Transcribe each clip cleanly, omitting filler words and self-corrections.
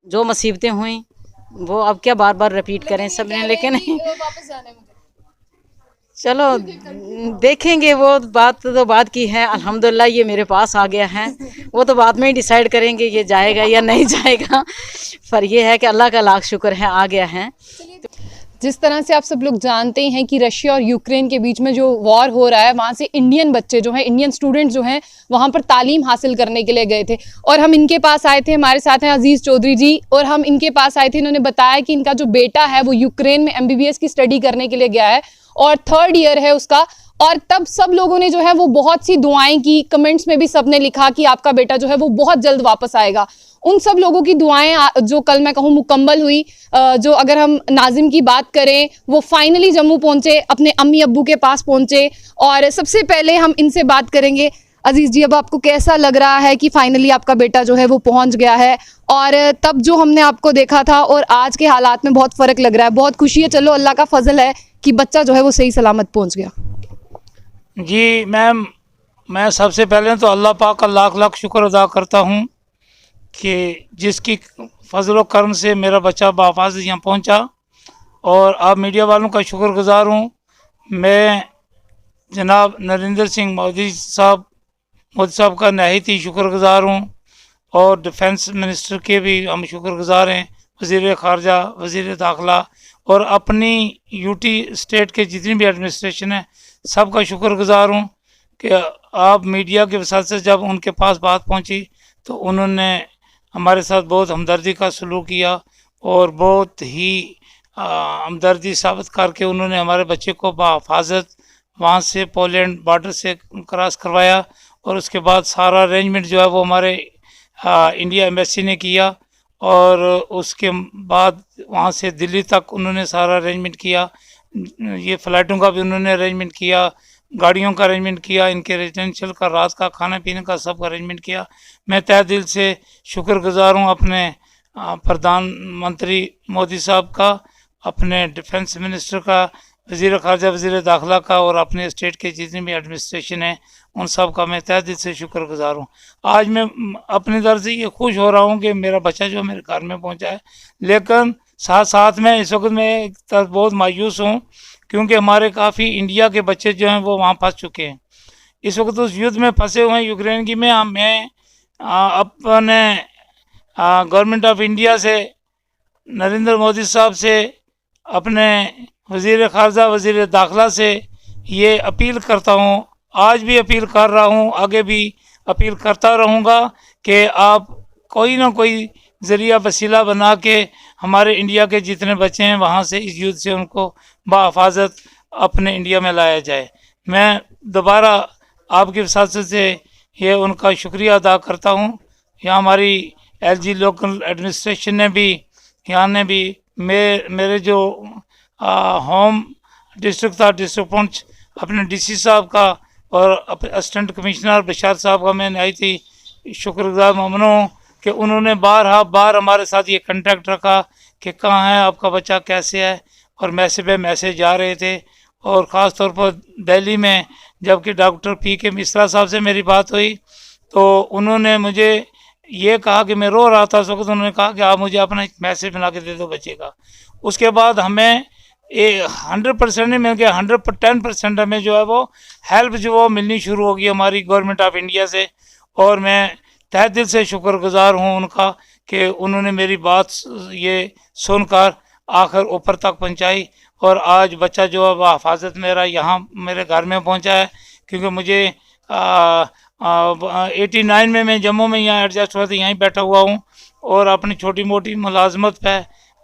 जो मुसीबतें हुई वो अब क्या बार बार रिपीट करें सब ने, लेकिन वापस जाना है मुझे। चलो देखेंगे, वो बात तो बात की है। अल्हम्दुलिल्लाह ये मेरे पास आ गया है, वो तो बाद में ही डिसाइड करेंगे ये जाएगा या नहीं जाएगा। पर ये है कि अल्लाह का लाख शुक्र है आ गया है। जिस तरह से आप सब लोग जानते हैं कि रशिया और यूक्रेन के बीच में जो वॉर हो रहा है, वहाँ से इंडियन बच्चे जो हैं, इंडियन स्टूडेंट्स जो हैं, वहाँ पर तालीम हासिल करने के लिए गए थे और हम इनके पास आए थे। हमारे साथ हैं अजीज़ चौधरी जी और हम इनके पास आए थे। इन्होंने बताया कि इनका जो बेटा है वो यूक्रेन में MBBS की स्टडी करने के लिए गया है और 3rd ईयर है उसका। और तब सब लोगों ने जो है वो बहुत सी दुआएं की, कमेंट्स में भी सबने लिखा कि आपका बेटा जो है वो बहुत जल्द वापस आएगा। उन सब लोगों की दुआएं जो कल मैं कहूँ मुकम्मल हुई। जो अगर हम नाजिम की बात करें, वो फाइनली जम्मू पहुंचे, अपने अम्मी अब्बू के पास पहुंचे। और सबसे पहले हम इनसे बात करेंगे। अजीज जी, अब आपको कैसा लग रहा है कि फाइनली आपका बेटा जो है वो पहुंच गया है? और तब जो हमने आपको देखा था और आज के हालात में बहुत फ़र्क लग रहा है। बहुत खुशी है, चलो अल्लाह का फजल है कि बच्चा जो है वो सही सलामत पहुंच गया। जी मैम, मैं सबसे पहले तो अल्लाह पाक का लाख लाख शुक्र अदा करता हूँ कि जिसकी फजल करम से मेरा बच्चा बाफाज़ यहाँ पहुँचा, और आप मीडिया वालों का शुक्रगुजार हूँ। मैं जनाब नरेंद्र सिंह मोदी साहब का नहायत ही शुक्रगुजार हूँ, और डिफेंस मिनिस्टर के भी हम शुक्रगुजार हैं, वज़ीर ख़ारजा, वज़ीर दाखिला और अपनी यूटी स्टेट के जितनी भी एडमिनिस्ट्रेशन है सबका शुक्रगुजार हूँ कि आप मीडिया के वसात से जब उनके पास बात पहुँची तो उन्होंने हमारे साथ बहुत हमदर्दी का सलूक किया और बहुत ही हमदर्दी साबित करके उन्होंने हमारे बच्चे को बाहिफाजत वहाँ से पोलैंड बॉर्डर से क्रॉस करवाया। और उसके बाद सारा अरेंजमेंट जो है वो हमारे इंडिया एम्बेसी ने किया, और उसके बाद वहाँ से दिल्ली तक उन्होंने सारा अरेंजमेंट किया। ये फ़्लाइटों का भी उन्होंने अरेंजमेंट किया, गाड़ियों का अरेंजमेंट किया, इनके रेजिडेंशियल का, रात का खाने पीने का सब अरेंजमेंट किया। मैं तहे दिल से शुक्रगुजार हूँ अपने प्रधानमंत्री मोदी साहब का, अपने डिफेंस मिनिस्टर का, वज़ीर ख़ारजा, वज़ीर दाखिला का, और अपने स्टेट के जितने भी एडमिनिस्ट्रेशन है उन सब का मैं तहे दिल से शुक्रगुजार हूँ। आज मैं अपनी तरफ से ये खुश हो रहा हूँ कि मेरा बच्चा जो मेरे घर में पहुँचा है, लेकिन साथ साथ में इस वक्त मैं एक तरफ बहुत मायूस हूँ क्योंकि हमारे काफ़ी इंडिया के बच्चे जो हैं वो वहाँ फंस चुके हैं। इस वक्त उस युद्ध में फंसे हुए हैं यूक्रेन की में। मैं अपने गवर्नमेंट ऑफ इंडिया से, नरेंद्र मोदी साहब से, अपने वज़ीर ख़ारजा, वज़ीर दाखिला से ये अपील करता हूँ, आज भी अपील कर रहा हूँ, आगे भी अपील करता रहूँगा कि आप कोई ना कोई ज़रिया वसीला बना के हमारे इंडिया के जितने बच्चे हैं वहाँ से, इस युद्ध से उनको बाहिफाजत अपने इंडिया में लाया जाए। मैं दोबारा आपकी वसात से ये उनका शुक्रिया अदा करता हूँ। यहाँ हमारी LG लोकल एडमिनिस्ट्रेशन ने भी, यहाँ ने भी, मेरे जो होम डिस्ट्रिक्ट था, डिस्ट्रिक्ट पुंछ, अपने DC साहब का और असिस्टेंट कमिश्नर बशार साहब का मैं नहायत ही शुक्रगुजार ममनून हूँ कि उन्होंने बार हमारे साथ ये कांटेक्ट रखा कि कहाँ है आपका बच्चा, कैसे है, और मैसेज पे मैसेज जा रहे थे। और ख़ास तौर पर दिल्ली में जबकि डॉक्टर PK मिश्रा साहब से मेरी बात हुई तो उन्होंने मुझे ये कहा कि मैं रो रहा था उस वक्त, उन्होंने कहा कि आप मुझे अपना एक मैसेज बना के दे दो बच्चे का। उसके बाद हमें 100% नहीं मिल गया, 110% हमें जो है वो हेल्प जो वो मिलनी शुरू हो गई हमारी गवर्नमेंट ऑफ इंडिया से। और मैं तहे दिल से शुक्रगुजार हूँ उनका कि उन्होंने मेरी बात ये सुनकर आखिर ऊपर तक पहुँचाई, और आज बच्चा जो है वह हिफाजत मेरा यहाँ मेरे घर में पहुँचा है। क्योंकि मुझे 89 में मैं जम्मू में यहाँ एडजस्ट हुआ था, यहीं बैठा हुआ हूँ और अपनी छोटी मोटी मुलाजमत पे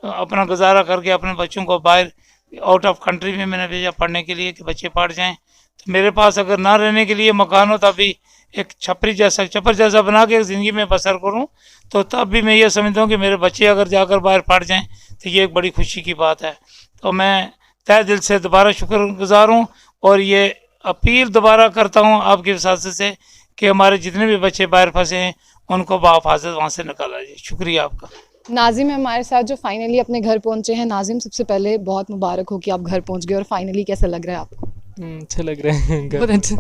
अपना गुजारा करके अपने बच्चों को बाहर आउट ऑफ कंट्री में मैंने भेजा पढ़ने के लिए कि बच्चे पढ़ जाएं। तो मेरे पास अगर ना रहने के लिए मकान हो तब भी एक छपर जैसा बना के ज़िंदगी में बसर करूं, तो तब भी मैं ये समझता हूँ कि मेरे बच्चे अगर जाकर बाहर पढ़ जाएं तो ये एक बड़ी खुशी की बात है। तो मैं तहे दिल से दोबारा शुक्रगुजार हूँ और ये अपील दोबारा करता हूँ आपकी वसात से कि हमारे जितने भी बच्चे बाहर फंसे हैं उनको बाहिफाजत वहाँ से निकाला जाए। शुक्रिया आपका। नाजिम है हमारे साथ जो फाइनली अपने घर पहुंचे हैं। नाजिम, सबसे पहले बहुत मुबारक हो कि आप घर पहुंच गए और फाइनली कैसा लग रहा है आपको? अच्छा लग रहा है, बहुत अच्छा।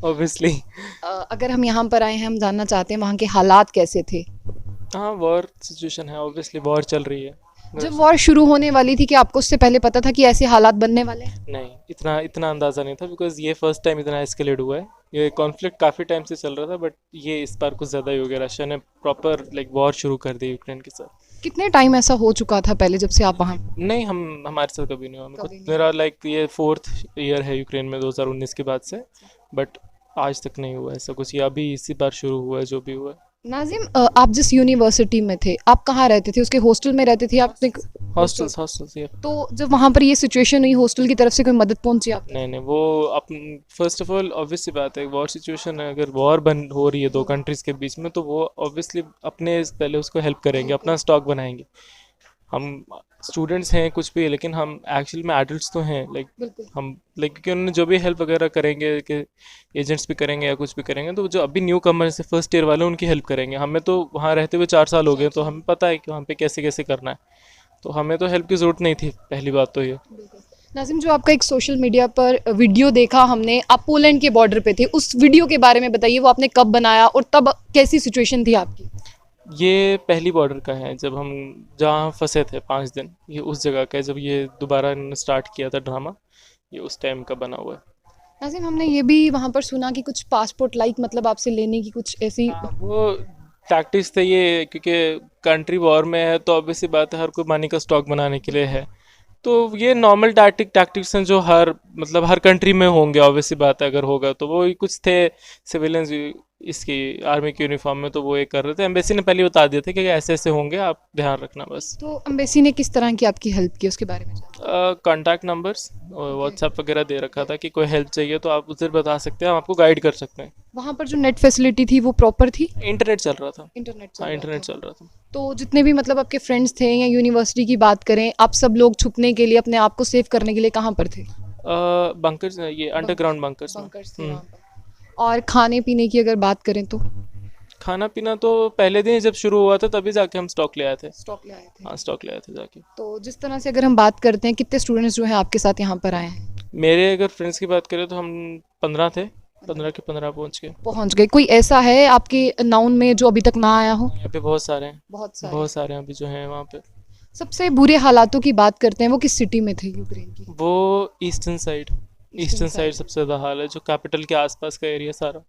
ऑब्वियसली। अगर हम यहाँ पर आए हैं, हम जानना चाहते हैं वहाँ के हालात कैसे थे? हाँ वॉर सिचुएशन है, ऑब्वियसली वॉर चल रही है। जब वॉर शुरू होने वाली थी, कि आपको उससे पहले पता था कि ऐसे हालात बनने वाले हैं? नहीं, इतना अंदाज़ा नहीं था, बिकॉज ये फर्स्ट टाइम इतना एस्केलेट हुआ है। ये कॉन्फ्लिक्ट काफ़ी टाइम से चल रहा था, बट ये इस बार कुछ ज़्यादा ही हो गया। रशिया ने प्रॉपर लाइक वॉर शुरू कर दी यूक्रेन के साथ। कितने टाइम ऐसा हो चुका था पहले, जब से आप वहाँ? नहीं, हमारे साथ कभी नहीं हुआ। कभी नहीं। मेरा लाइक ये 4th ईयर है यूक्रेन में 2019 के बाद से, बट आज तक नहीं हुआ ऐसा कुछ। ये अभी इसी बार शुरू हुआ है जो भी हुआ है। नाजिम, आप जिस यूनिवर्सिटी में थे, आप कहाँ रहते थे? उसके हॉस्टल में रहते थे आपने? हॉस्टल्स ये। तो जब वहाँ पर ये सिचुएशन हुई, हॉस्टल की तरफ से कोई मदद पहुंची आप? नहीं, वो फर्स्ट ऑफ ऑल ऑब्वियस सी बात है, वॉर सिचुएशन है। अगर वॉर बन हो रही है दो कंट्रीज़ के बीच में, तो वो ऑब्वियसली अपने पहले उसको हेल्प करेंगे, अपना स्टॉक बनाएंगे। हम स्टूडेंट्स हैं कुछ भी, लेकिन हम एक्चुअल में एडल्ट्स तो हैं। बिल्कुल। हम क्योंकि उन्होंने जो भी हेल्प वगैरह करेंगे, कि एजेंट्स भी करेंगे या कुछ भी करेंगे, तो जो अभी न्यू कमर से फर्स्ट ईयर वाले उनकी हेल्प करेंगे। हमें तो वहाँ रहते हुए 4 साल हो गए, तो हमें पता है कि वहाँ पे कैसे कैसे करना है, तो हमें तो हेल्प की ज़रूरत नहीं थी। पहली बात तो ये। नाजिम, जो आपका एक सोशल मीडिया पर वीडियो देखा हमने, आप पोलैंड के बॉर्डर पे थे, उस वीडियो के बारे में बताइए। वो आपने कब बनाया और तब कैसी सिचुएशन थी आपकी? ये पहली बॉर्डर का है, जब हम जहाँ फंसे थे 5 दिन, ये उस जगह का है। जब ये दोबारा इन्होंने स्टार्ट किया था ड्रामा, ये उस टाइम का बना हुआ है। नाजिम, हमने ये भी वहाँ पर सुना कि कुछ पासपोर्ट लाइक मतलब आपसे लेने की कुछ ऐसी? वो टैक्टिक्स थे ये, क्योंकि कंट्री वॉर में है, तो ऑब्वियसली बात है हर कोई मनी का स्टॉक बनाने के लिए है। तो ये नॉर्मल टैक्टिक्स हैं जो हर कंट्री में होंगे। ऑब्वियसली बात है, अगर होगा तो वो ही कुछ थे सिविलियंस इसकी आर्मी की यूनिफॉर्म में, तो वो ये कर रहे थे। एम्बेसी ने पहले बता दिया था कि ऐसे ऐसे होंगे, आप ध्यान रखना बस। तो एम्बेसी ने किस तरह की आपकी हेल्प की, उसके बारे में? कॉन्टैक्ट नंबर्स व्हाट्सएप वगैरह दे रखा था कि कोई हेल्प चाहिए तो आप उधर बता सकते हैं, हम आपको गाइड कर सकते हैं। वहाँ पर जो नेट फैसिलिटी थी वो प्रॉपर थी? इंटरनेट चल रहा था। इंटरनेट? हाँ, इंटरनेट चल रहा था। तो जितने भी मतलब आपके फ्रेंड्स थे, या यूनिवर्सिटी की बात करें, आप सब लोग छुपने के लिए, अपने आप को सेव करने के लिए कहाँ पर थे? बंकर्स, ये अंडरग्राउंड बंकर्स में। बंकर्स थे वहाँ पर। और खाने पीने की अगर बात करें तो? खाना पीना तो पहले दिन जब शुरू हुआ था तभी जाके हम स्टॉक ले आए थे। स्टॉक ले आए थे? हाँ, स्टॉक ले आए थे जाके। तो जिस तरह से अगर हम बात करते हैं, कितने स्टूडेंट्स जो हैं आपके साथ यहाँ पर आए हैं? मेरे अगर फ्रेंड्स की बात करें तो हम 15 थे, 15 के 15 पहुँच गए। कोई ऐसा है आपके नाउन में जो अभी तक ना आया हो? यहाँ पे बहुत सारे हैं, बहुत बहुत सारे हैं अभी जो हैं वहाँ पे। सबसे बुरे हालातों की बात करते हैं, वो किस सिटी में थे यूक्रेन की? वो ईस्टर्न साइड सबसे ज़्यादा हाल है, जो कैपिटल के आसपास का एरिया सारा।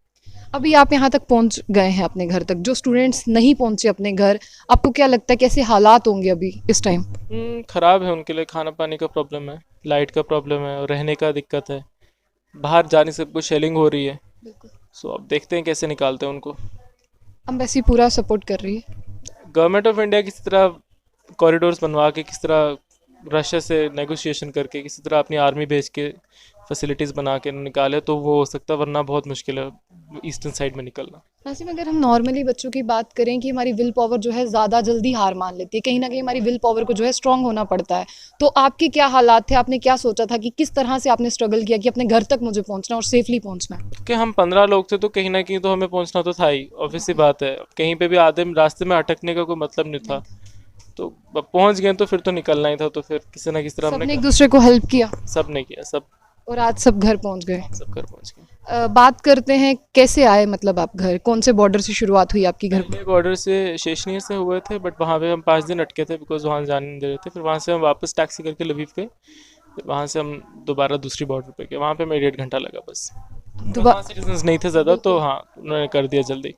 अभी आप यहाँ तक पहुँच गए हैं अपने घर तक, जो स्टूडेंट्स नहीं पहुँचे अपने घर, आपको क्या लगता है कैसे हालात होंगे अभी इस टाइम? ख़राब है उनके लिए। खाना पानी का प्रॉब्लम है, लाइट का प्रॉब्लम है, और रहने का दिक्कत है। बाहर जाने से कुछ शेलिंग हो रही है, सो अब देखते हैं कैसे निकालते हैं उनको। एम्बेसी पूरा सपोर्ट कर रही है? गवर्नमेंट ऑफ इंडिया किसी तरह कॉरिडोर्स बनवा के, किसी तरह रशिया से नेगोशिएशन करके, किसी तरह अपनी आर्मी भेज के फैसिलिटीज़ बना के निकाले तो वो हो सकता है, वरना बहुत मुश्किल है ईस्टर्न साइड में निकलना। नासिम, अगर हम नॉर्मली बच्चों की बात करें कि हमारी विल पावर जो है ज़्यादा जल्दी हार मान लेती है, कहीं ना कहीं हमारी विल पावर को जो है स्ट्रांग होना पड़ता है, तो आपके क्या हालात थे? आपने क्या सोचा था कि किस तरह से आपने स्ट्रगल किया कि अपने घर तक मुझे पहुंचना और सेफली पहुंचना है? कि हम 15 लोग थे, तो कहीं ना कहीं तो हमें पहुंचना तो था ही, ऑब्वियसली बात है। कहीं पे भी आधे रास्ते में अटकने का कोई मतलब नहीं था, तो पहुंच गए तो फिर तो निकलना ही था। तो फिर किसी ना किसी तरह सबने एक दूसरे को हेल्प किया? सब ने किया, सब। और आज सब घर पहुंच गए? सब घर पहुंच गए। बात करते हैं कैसे आए, मतलब आप घर, कौन से बॉर्डर से शुरुआत हुई आपकी घर? पहले बॉर्डर से शेशनियर से हुए थे, बट वहाँ पे हम 5 दिन अटके थे, बिकॉज वहाँ जाने नहीं दे रहे थे। फिर वहाँ से हम वापस टैक्सी करके लवीव गए, फिर वहाँ से हम दोबारा दूसरी बॉर्डर पे गए। वहाँ पे हमें 1.5 घंटा लगा बस। वहाँ सिटीजन्स नहीं थे ज़्यादा, तो हाँ उन्होंने कर दिया जल्दी।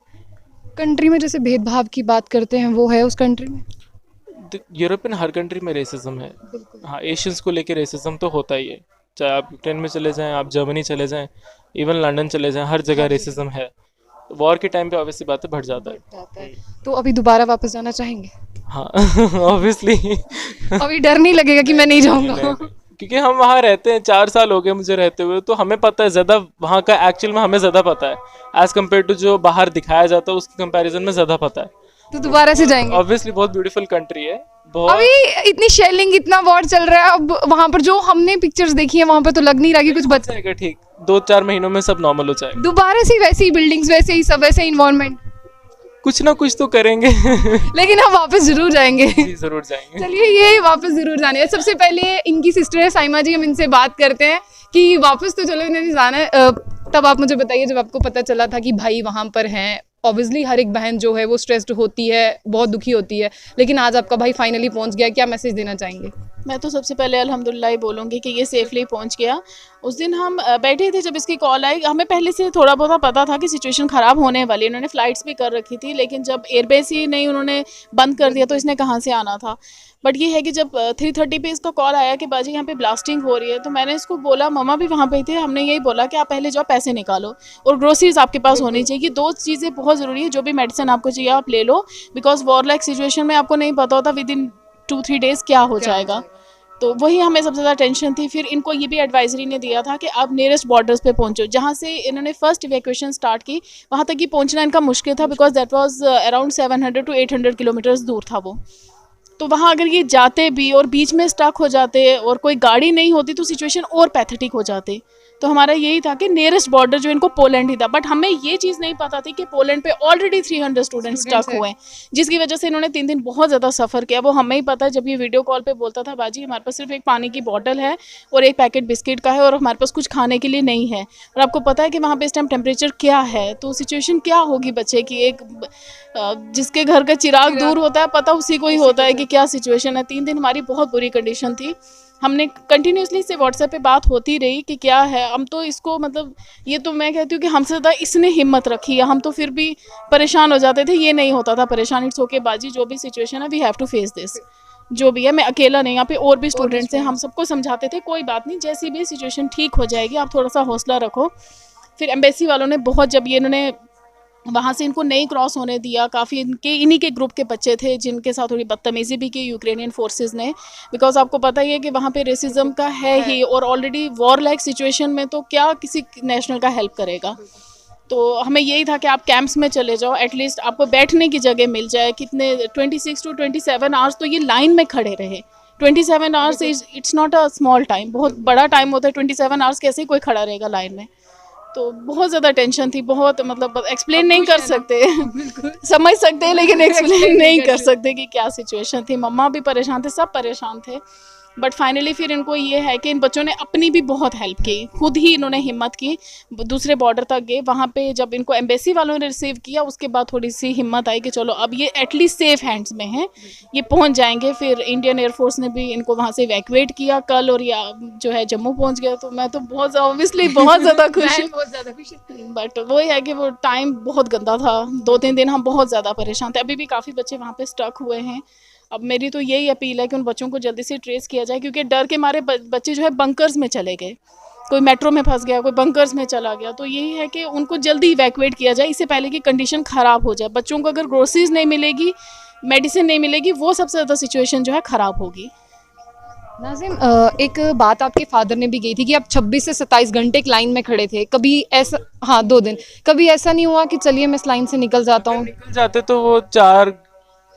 कंट्री में जैसे भेदभाव की बात करते हैं, वो है उस कंट्री में? यूरोपियन हर कंट्री में रेसिज्म है। हाँ, एशियंस को लेके रेसिज्म तो होता ही है, चाहे आप यूक्रेन में चले जाएं, आप जर्मनी चले जाएं, इवन लंदन चले जाएं, हर जगह रेसिज्म है। वॉर के टाइम पे ऑब्वियसली बात है बढ़ जाता है। तो अभी दोबारा वापस जाना चाहेंगे? हाँ ऑब्वियसली। अभी डर नहीं लगेगा कि मैं नहीं जाऊँगा? क्योंकि हम वहाँ रहते हैं, 4 साल हो गए मुझे रहते हुए, तो हमें पता है ज़्यादा वहाँ का एक्चुअल में हमें ज़्यादा पता है एज़ कम्पेयर टू जो बाहर दिखाया जाता है, उसके कंपैरिजन में ज़्यादा पता है। तो दोबारा से जाएंगे? ऑब्वियसली बहुत ब्यूटीफुल कंट्री है, बहुत। अभी इतनी शेलिंग, इतना वॉर चल रहा है, अब वहाँ पर जो हमने पिक्चर्स देखी है वहाँ पर तो लग नहीं रहा कि कुछ बच जाएगा। ठीक 2-4 महीनों में सब नॉर्मल हो जाएगा। दोबारा से वैसे ही बिल्डिंग्स, वैसे ही सब, वैसे ही इन्वायरमेंट? कुछ ना कुछ तो करेंगे। लेकिन हम वापस जरूर जाएंगे। जी जरूर जाएंगे। चलिए, ये वापस जरूर जाने है। सबसे पहले इनकी सिस्टर है साइमा जी, हम इनसे बात करते हैं कि वापस तो चलो इन्हें जाना है। तब आप मुझे बताइए, जब आपको पता चला था कि भाई वहाँ पर हैं, ऑब्वियसली हर एक बहन जो है वो स्ट्रेस्ड होती है, बहुत दुखी होती है, लेकिन आज आपका भाई फाइनली पहुंच गया, क्या मैसेज देना चाहेंगे? मैं तो सबसे पहले अल्हम्दुलिल्लाह ही बोलूँगी कि ये सेफली पहुंच गया। उस दिन हम बैठे थे जब इसकी कॉल आई, हमें पहले से थोड़ा बहुत पता था कि सिचुएशन ख़राब होने वाली है। उन्होंने फ़्लाइट्स भी कर रखी थी, लेकिन जब एयरबेस ही नहीं उन्होंने बंद कर दिया तो इसने कहाँ से आना था। बट ये है कि जब 3:30 पे इसका कॉल आया कि बाजी यहाँ पे ब्लास्टिंग हो रही है, तो मैंने इसको बोला, मम्मा भी वहाँ पे थे, हमने यही बोला कि आप पहले जाओ पैसे निकालो और ग्रोसरीज आपके पास होनी चाहिए। ये 2 चीज़ें बहुत ज़रूरी है। जो भी मेडिसिन आपको चाहिए आप ले लो, बिकॉज वॉर लाइक सिचुएशन में आपको नहीं पता होता विद इन 2-3 डेज़ क्या हो जाएगा। तो वही हमें सबसे ज़्यादा टेंशन थी। फिर इनको ये भी एडवाइजरी ने दिया था कि आप नियरेस्ट बॉर्डर्स पे पहुंचो। जहाँ से इन्होंने फर्स्ट इवैक्यूएशन स्टार्ट की, वहाँ तक ही पहुंचना इनका मुश्किल था, because that was around 700 to 800 kilometres दूर था वो। तो वहाँ अगर ये जाते भी और बीच में स्टक हो जाते और कोई गाड़ी नहीं होती तो सिचुएशन और पैथेटिक हो जाते। तो हमारा यही था कि नियरेस्ट बॉर्डर जो इनको पोलैंड ही था। बट हमें ये चीज़ नहीं पता थी कि पोलैंड पे ऑलरेडी 300 स्टूडेंट्स स्टक हुए हैं, जिसकी वजह से इन्होंने 3 दिन बहुत ज़्यादा सफ़र किया। वो हमें ही पता है। जब ये वीडियो कॉल पे बोलता था, बाजी हमारे पास सिर्फ एक पानी की बॉटल है और एक पैकेट बिस्किट का है और हमारे पास कुछ खाने के लिए नहीं है, और आपको पता है कि वहाँ पे इस टाइम टेम्परेचर क्या है, तो सिचुएशन क्या होगी बच्चे की। एक जिसके घर का चिराग दूर होता है, पता उसी को ही होता है कि क्या सिचुएशन है। 3 दिन हमारी बहुत बुरी कंडीशन थी। हमने कंटिन्यूसली से व्हाट्सएप पे बात होती रही कि क्या है। हम तो इसको मतलब ये तो मैं कहती हूँ कि हमसे ज़्यादा इसने हिम्मत रखी है। हम तो फिर भी परेशान हो जाते थे, ये नहीं होता था परेशान। इट्स ओके बाजी, जो भी सिचुएशन है we have to face this. जो भी है, मैं अकेला नहीं, यहाँ पे और भी स्टूडेंट्स हैं। हम सबको समझाते थे कोई बात नहीं, जैसी भी सिचुएशन ठीक हो जाएगी, आप थोड़ा सा हौसला रखो। फिर एम्बेसी वालों ने बहुत, जब ये इन्होंने वहाँ से इनको नहीं क्रॉस होने दिया, काफ़ी इन्हीं के ग्रुप के बच्चे थे जिनके साथ थोड़ी बदतमीज़ी भी की यूक्रेनियन फोर्सेस ने, बिकॉज आपको पता ही है कि वहाँ पे रेसिज्म का है ही, और ऑलरेडी वॉर लाइक सिचुएशन में तो क्या किसी नेशनल का हेल्प करेगा। तो हमें यही था कि आप कैंप्स में चले जाओ, एटलीस्ट आपको बैठने की जगह मिल जाए। कितने 26 to 27 आवर्स तो ये लाइन में खड़े रहे। 27 hours it's not a small time, बहुत बड़ा टाइम होता है। 27 आवर्स कैसे कोई खड़ा रहेगा लाइन में। तो बहुत ज़्यादा टेंशन थी, बहुत मतलब एक्सप्लेन नहीं कर सकते समझ सकते हैं लेकिन एक्सप्लेन नहीं कर सकते कि क्या सिचुएशन थी। मम्मा भी परेशान थे, सब परेशान थे। बट फाइनली फिर इनको ये है कि इन बच्चों ने अपनी भी बहुत हेल्प की, खुद ही इन्होंने हिम्मत की, दूसरे बॉर्डर तक गए। वहाँ पे जब इनको एम्बेसी वालों ने रिसीव किया, उसके बाद थोड़ी सी हिम्मत आई कि चलो अब ये एटलीस्ट सेफ हैंड्स में हैं, ये पहुँच जाएंगे। फिर इंडियन एयरफोर्स ने भी इनको वहाँ से इवैक्यूएट किया कल, और या जो है जम्मू पहुँच गया। तो मैं तो बहुत ऑब्वियसली बहुत ज़्यादा खुश हूँ। बट वो है कि वो टाइम बहुत गंदा था। 2-3 दिन हम बहुत ज़्यादा परेशान थे। अभी भी काफ़ी बच्चे वहाँ पे स्टक हुए हैं। अब मेरी तो यही अपील है कि उन बच्चों को जल्दी से ट्रेस किया जाए, क्योंकि डर के मारे बच्चे जो है बंकर्स में चले गए। कोई मेट्रो में फंस गया, कोई बंकर्स में चला गया। तो यही है कि उनको जल्दी इवैक्यूएट किया जाए, इससे पहले कि कंडीशन ख़राब हो जाए। बच्चों को अगर ग्रोसरीज नहीं मिलेगी, मेडिसिन नहीं मिलेगी, वो सबसे ज़्यादा सिचुएशन जो है ख़राब होगी। नाज़िम, एक बात आपके फादर ने भी कही थी कि आप 26 से 27 घंटे एक लाइन में खड़े थे। कभी ऐसा, हाँ 2 दिन, कभी ऐसा नहीं हुआ कि चलिए मैं इस लाइन से निकल जाता हूँ? निकल जाते तो वो 4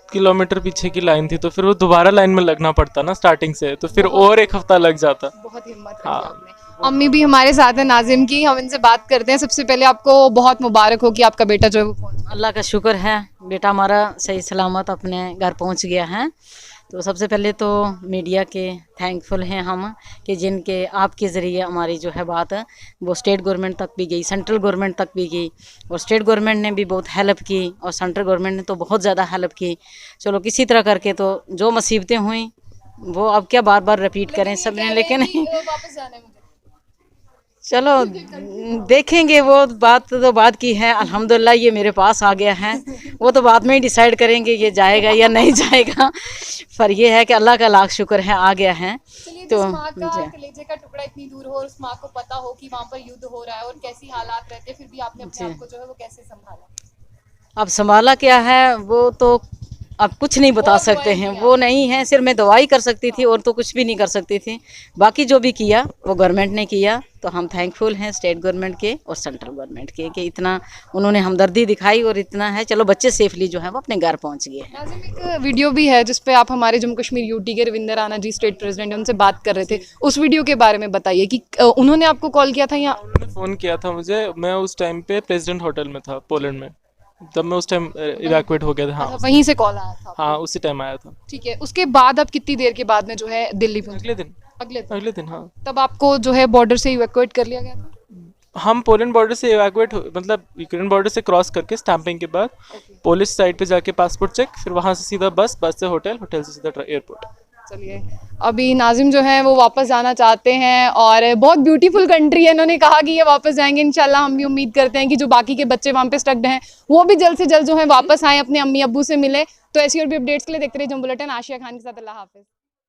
किलोमीटर पीछे की लाइन थी, तो फिर वो दोबारा लाइन में लगना पड़ता ना स्टार्टिंग से, तो फिर और 1 हफ्ता लग जाता। बहुत हिम्मत रखी हाँ। आपने। अम्मी भी हमारे साथ है नाज़िम की, हम इनसे बात करते हैं। सबसे पहले आपको बहुत मुबारक हो कि आपका बेटा जो है वो पहुंच गया। अल्लाह का शुक्र है, बेटा हमारा सही सलामत अपने घर पहुंच गया है। तो सबसे पहले तो मीडिया के थैंकफुल हैं हम कि जिनके आपके ज़रिए हमारी जो है बात वो स्टेट गवर्नमेंट तक भी गई, सेंट्रल गवर्नमेंट तक भी गई, और स्टेट गवर्नमेंट ने भी बहुत हेल्प की और सेंट्रल गवर्नमेंट ने तो बहुत ज़्यादा हेल्प की। चलो किसी तरह करके तो जो मुसीबतें हुई वो अब क्या बार बार रिपीट करें सब ने, लेकिन वापस जाना है मुझे। चलो देखेंगे, वो बात तो बात की है। अल्हम्दुलिल्लाह ये मेरे पास आ गया है, वो तो बाद में ही डिसाइड करेंगे ये जाएगा या नहीं जाएगा। पर ये है कि अल्लाह का लाख शुक्र है आ गया है। तो माँ का कलेजे का टुकड़ा इतनी दूर हो और उस माँ को पता हो कि वहाँ पर युद्ध हो रहा है और कैसी हालात रहते हैं, फिर भी आपने अपने आप को जो है वो कैसे संभाला? अब संभाला क्या है वो तो अब कुछ नहीं बता सकते हैं, वो नहीं है। सिर्फ मैं दवाई कर सकती थी और तो कुछ भी नहीं कर सकती थी। बाकी जो भी किया वो गवर्नमेंट ने किया, तो हम थैंकफुल हैं स्टेट गवर्नमेंट के और सेंट्रल गवर्नमेंट के कि इतना उन्होंने हमदर्दी दिखाई और इतना है। चलो बच्चे सेफली जो है वो अपने घर पहुंच गए हैं। नाज़िम, एक वीडियो भी है जिस पे आप हमारे जम्मू कश्मीर यूटी के रविंदर राणा जी स्टेट प्रेसिडेंट हैं, उनसे बात कर रहे थे। उस वीडियो के बारे में बताइए कि उन्होंने आपको कॉल किया था या उन्होंने फ़ोन किया था मुझे। मैं उस टाइम पे प्रेसिडेंट होटल में था पोलैंड में, तब मैं उस टाइम इवैक्यूएट हो गया था। हाँ, वहीं से कॉल आया था? हाँ उसी टाइम आया था। ठीक है, उसके बाद आप कितनी देर के बाद में जो है दिल्ली पहुंचे? अगले दिन। अगले दिन। हाँ, तब आपको जो है बॉर्डर से इवैक्यूएट कर लिया गया था? हम पोलैंड बॉर्डर से इवैक्यूएट मतलब यूक्रेन बॉर्डर से क्रॉस करके स्टैंपिंग के बाद पुलिस साइड पे जाके पासपोर्ट चेक, फिर वहाँ से सीधा बस से होटल, होटल से सीधा एयरपोर्ट। चलिए, अभी नाजिम जो है वो वापस जाना चाहते हैं और बहुत ब्यूटीफुल कंट्री है, इन्होंने कहा कि ये वापस जाएंगे। इंशाल्लाह हम भी उम्मीद करते हैं कि जो बाकी के बच्चे वहाँ पे स्टक्ड हैं वो भी जल्द से जल्द जो है वापस आए, अपने अम्मी अब्बू से मिले। तो ऐसी और भी अपडेट्स के लिए देखते रहिए जंग बुलेटिन। आशिया खान के साथ, अल्लाह हाफिज़।